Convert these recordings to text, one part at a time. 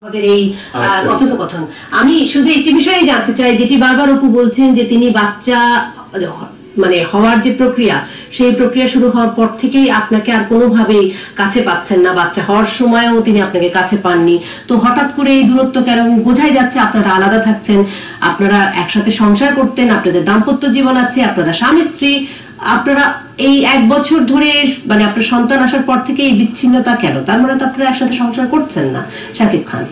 আমাদের এই কথোপকথন আমি শুধু একটি বিষয়ে জানতে চাই, যেটি বারবার অপু বলছেন যে তিনি বাচ্চা মানে হওয়ার যে প্রক্রিয়া, সেই প্রক্রিয়া শুরু হওয়ার পর থেকেই আপনাকে আর কোনোভাবেই কাছে পাচ্ছেন না, বাচ্চা হওয়ার সময়ও তিনি আপনাকে কাছে পাননি। তো হঠাৎ করে এই দূরত্ব কেন? বোঝাই যাচ্ছে আপনারা আলাদা থাকছেন, আপনারা একসাথে সংসার করতেন, আপনাদের দাম্পত্য জীবন আছে, আপনারা স্বামী স্ত্রী, আপনারা এই 1 বছর ধরে মানে আপনার সন্তান আসার পর থেকে এই বিচ্ছিন্নতা কেন? তার মানে তো আপনারা একসাথে সংসার করছেন না। শাকিব খান,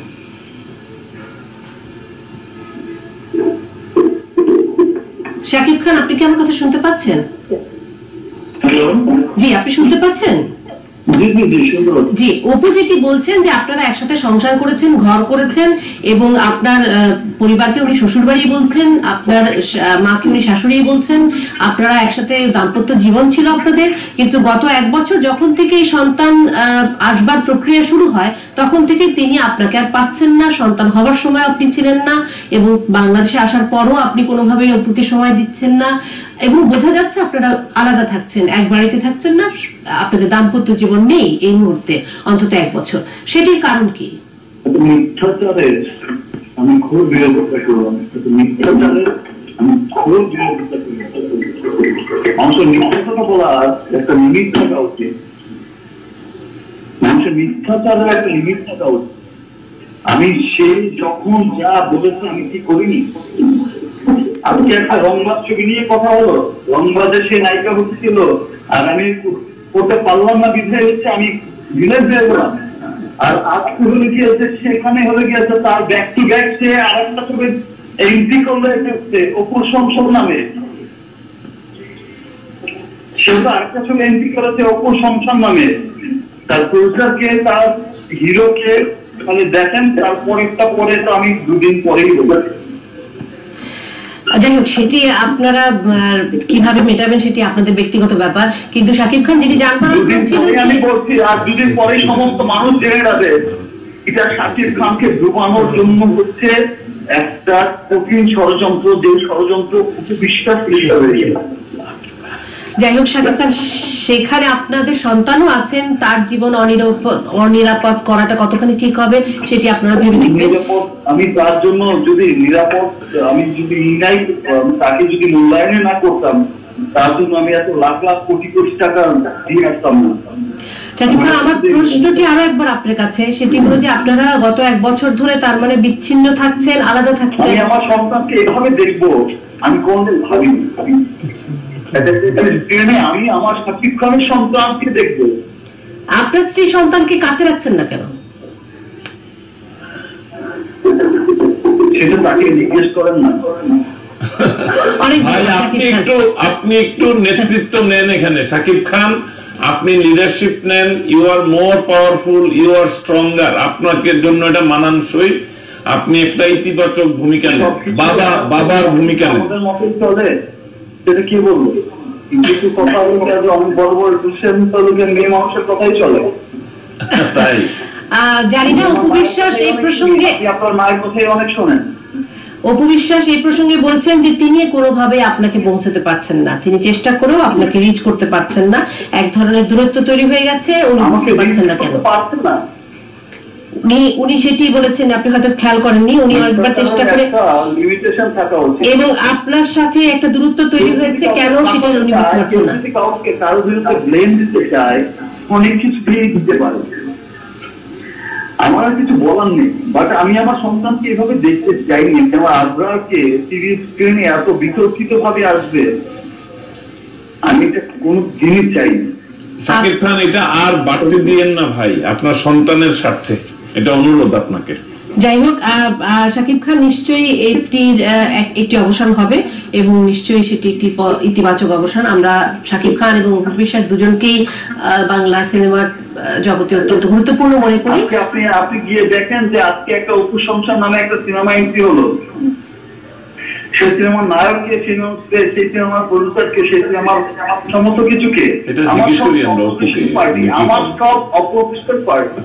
শাকিব খান, আপনি কি আমার কথা শুনতে পাচ্ছেন? জি, আপনি শুনতে পাচ্ছেন? জি, অপু যেটি বলছেন যে আপনারা একসাথে সংসার করেছেন, ঘর করেছেন, এবং আপনার পরিবারকে উনি শ্বশুর বাড়ি বলছেন, আপনার মাকে উনি শাশুড়ি বলছেন, আপনারা একসাথে দাম্পত্য জীবন ছিল আপনাদের। কিন্তু গত 1 বছর যখন থেকে এই সন্তান আসবার প্রক্রিয়া শুরু হয়, তখন থেকে তিনি আপনাকে আর পাচ্ছেন না, সন্তান হওয়ার সময় আপনি ছিলেন না, এবং বাংলাদেশে আসার পরও আপনি কোনোভাবেই অপুকে সময় দিচ্ছেন না, এবং বোঝা যাচ্ছে আপনারা আলাদা থাকছেন, এক বাড়িতে থাকছেন না, আপনাদের দাম্পত্য জীবন নেই এই মুহূর্তে অন্তত 1 বছর। সেটির কারণ কি? মিথ্যাচারের আমি খুব বিরোধিতা করলাম। মিথ্যাচারের আমি খুব বিরোধিতা করি। মানুষের মিথ্যা কথা বলা একটা লিমিট থাকা উচিত। মানুষের মিথ্যাচারের একটা লিমিট থাকা উচিত। আমি সে যখন যা বলেছে আমি কি করিনি। আজকে একটা রংবাজ ছবি নিয়ে কথা হলো, রংবাজের সে নায়িকা হচ্ছিল, আর আমি করতে পারলাম না, বিধায় হচ্ছে আমি ভিলেজ দিয়ে গেলাম। আর আজকে হলে গিয়েছে সেখানে হলে গিয়েছে তার ব্যাক টু ব্যাক সে আরেকটা ছবি এন্ট্রি করলে এসেছে অপুর সংসদ নামে। সে তো আরেকটা ছবি এন্ট্রি করেছে অপুর সংসার নামে। তার প্রডিউসারকে, তার হিরোকে মানে দেখেন, তারপরেরটা পরে তো আমি 2 দিন পরেই বলেছি। যাই হোক, সেটি আপনারা কিভাবে মেটাবেন সেটি আপনাদের ব্যক্তিগত ব্যাপার, কিন্তু শাকিব খান যেটি জানবার ছিল, আমি বলছি আর 2 দিন পরে সমস্ত মানুষ জেনে যাবে এটা শাকিব খানকে ডুবানোর জন্য হচ্ছে একটা কঠিন ষড়যন্ত্র, যে ষড়যন্ত্র বিশ্বাস হিসাবে। যাই হোক শাকিব খান, সেখানে আপনাদের সন্তানও আছেন, তার জীবন অনিরাপদ করাটা কতখানি ঠিক হবে সেটি আপনারা ভেবে দেখবেন। আমি তার জন্য যদি নিরাপদ, আমি যদি তাকে যদি মূল্যায়নে না করতাম, তার জন্য আমি এত লাখ লাখ কোটি কোটি টাকা দিয়ে আসতাম না। শাকিব খান, আমার প্রশ্নটি আরো একবার আপনার কাছে, সেটি হলো যে আপনারা গত 1 বছর ধরে তার মানে বিচ্ছিন্ন থাকছেন, আলাদা থাকছেন। আমি আমার সন্তানকে এভাবে দেখবো আমি কোনদিন ভাবিনি। আমি আমার শাকিব খানের সন্তানকে দেখবো। আপনার স্ত্রী সন্তানকে কাছে রাখছেন না কেন? সেটা তাকে জিজ্ঞেস করেন না। আপনি একটু নেতৃত্ব নেন এখানে শাকিব খান, আপনি লিডারশিপ নেন। You are more powerful, you are stronger. আপনাকে জন্য এটা মানানসই। আপনি একটা ইতিবাচক ভূমিকা নেন, বাবার ভূমিকা নেন। আমাদের মতে চলে সেটা কি বলবো, কিছু কথা বলতে অনেক বড় বড় দুষ্যন্তের মেয়ে মানুষের কথাই চলে। তাই জানি না অপু বিশ্বাস এই প্রসঙ্গে, আপনার মায়ের কথাই অনেক শোনেন। অপু বিশ্বাস এই প্রসঙ্গে বলছেন যে তিনি কোনোভাবে আপনাকে পৌঁছাতে পারছেন না, তিনি চেষ্টা করেও আপনাকে রিচ করতে পারছেন না, এক ধরনের দূরত্ব তৈরি হয়ে গেছে, উনি বুঝতে পারছেন না কেন পারছেন না। উনি সেটি বলেছেন, আপনি হয়তো খেয়াল করেননি, উনি অনেকবার চেষ্টা করে এবং আপনার সাথে একটা দূরত্ব তৈরি হয়েছে, কেন সেটা উনি বুঝতে পারছেন না। কাউকে কারো বিরুদ্ধে ব্লেম দিতে চায়, অনেক কিছু দিয়ে দিতে পারে, আমার আর কিছু বলার নেই। বাট আমি আমার সন্তানকে এভাবে দেখতে চাইনি। আমার আগ্রাহকে টিভি স্ক্রিনে এত বিতর্কিত ভাবে আসবে আমি এটা কোনো জিনিস চাইনি। শাকিব খান, এটা আর বাড়তে দিয়েন না ভাই, আপনার সন্তানের স্বার্থে এটা অনুরোধ আপনাকে। যাই হোক, শাকিব খান, নিশ্চয়ই একটি অবসান হবে এবং নিশ্চয়ই সেটি একটি ইতিবাচক অবসান। আমরা শাকিব খান এবং অপু বিশ্বাস দুজনকেই বাংলা সিনেমার জগতে অত্যন্ত গুরুত্বপূর্ণ মনে করি। আপনি গিয়ে দেখেন যে আজকে একটা অপু সংসার নামে একটা সিনেমা এন্ট্রি হলো, সেই সিনেমার নায়ককে, সেই সিনেমার প্রডিউসারকে, সেই সিনেমার সমস্ত কিছুকে, আমার সব অপোজিশন পার্টি, আমার সব অপোজিশন পার্টি।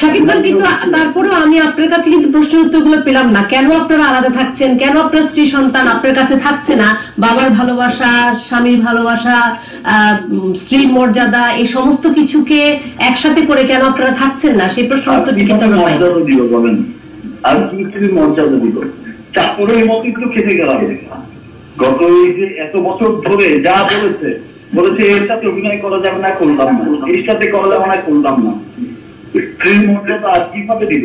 শাকিব খান, কিন্তু তারপরেও আমি আপনার কাছে কিন্তু প্রশ্নের উত্তরগুলো পেলাম না। কেন আপনারা আলাদা থাকছেন, কেন আপনার স্ত্রী সন্তান আপনার কাছে থাকছে না? বাবার ভালোবাসা, স্বামীর ভালোবাসা, স্ত্রীর মর্যাদা, এই সমস্ত কিছুকে একসাথে করে কেন আপনারা থাকছেন না, সেই প্রশ্নের উত্তর কিন্তু আমরা পাই না। মর্যাদা দিব বলেন, আর কি মর্যাদা দিব? চাকরের মতো একটু খেতে গেলাম। গত এই যে এত বছর ধরে যা বলেছে এর সাথে অভিনয় করা যাবে না, করলাম না, এর সাথে করা যাবে না, করলাম না। স্ত্রীর মর্যাদা আর কিভাবে দিব?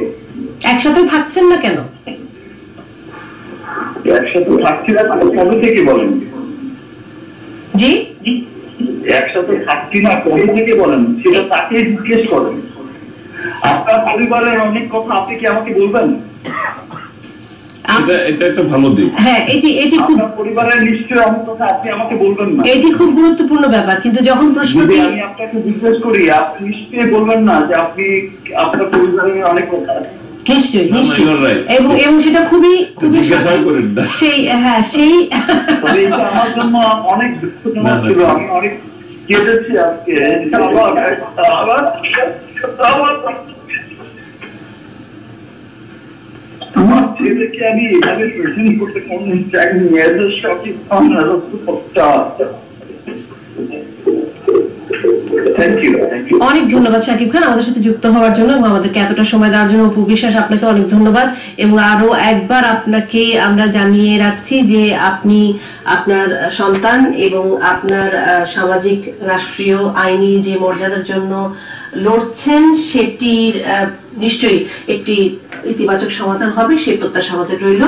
একসাথে থাকছেন না কেন? একসাথে থাকছি না কবে থেকে বলেন? জি, একসাথে থাকছি না কবে থেকে বলেন, সেটা তাকে জিজ্ঞেস করেন। আপনার পরিবারের অনেক কথা আপনি কি আমাকে বলবেন? এটা একটা ভালো দিক। হ্যাঁ, এটি খুব পরিবারের নিশ্চয়ই অনেক কথা আপনি আমাকে বলবেন না, এটি খুব গুরুত্বপূর্ণ ব্যাপার। কিন্তু যখন প্রশ্নটি আমি আপনাকে জিজ্ঞেস করি, আপনি নিশ্চয়ই বলবেন না যে আপনি আপনার পরিবারের অনেক কথা। নিশ্চয়ই এবং সেটা খুবই খুবই সেই এটা আমার জন্য অনেক দুঃখজনক ছিল। আমি অনেক কেঁদেছি আজকে। আমার ছেলেকে আমি এভাবে প্রেজেন্ট করতে কোনদিন চাইনি। শাকিব খান অনেক ধন্যবাদ শাকিব খান আমাদের সাথে যুক্ত হওয়ার জন্য এবং আমাদেরকে এতটা সময় দেওয়ার জন্য। অপু বিশ্বাস, আপনাকে অনেক ধন্যবাদ। এবং আরো একবার আপনাকে আমরা জানিয়ে রাখছি যে আপনি আপনার সন্তান এবং আপনার সামাজিক, রাষ্ট্রীয়, আইনি যে মর্যাদার জন্য লড়ছেন সেটির নিশ্চয়ই একটি ইতিবাচক সমাধান হবে, সেই প্রত্যাশা আমাদের রইল।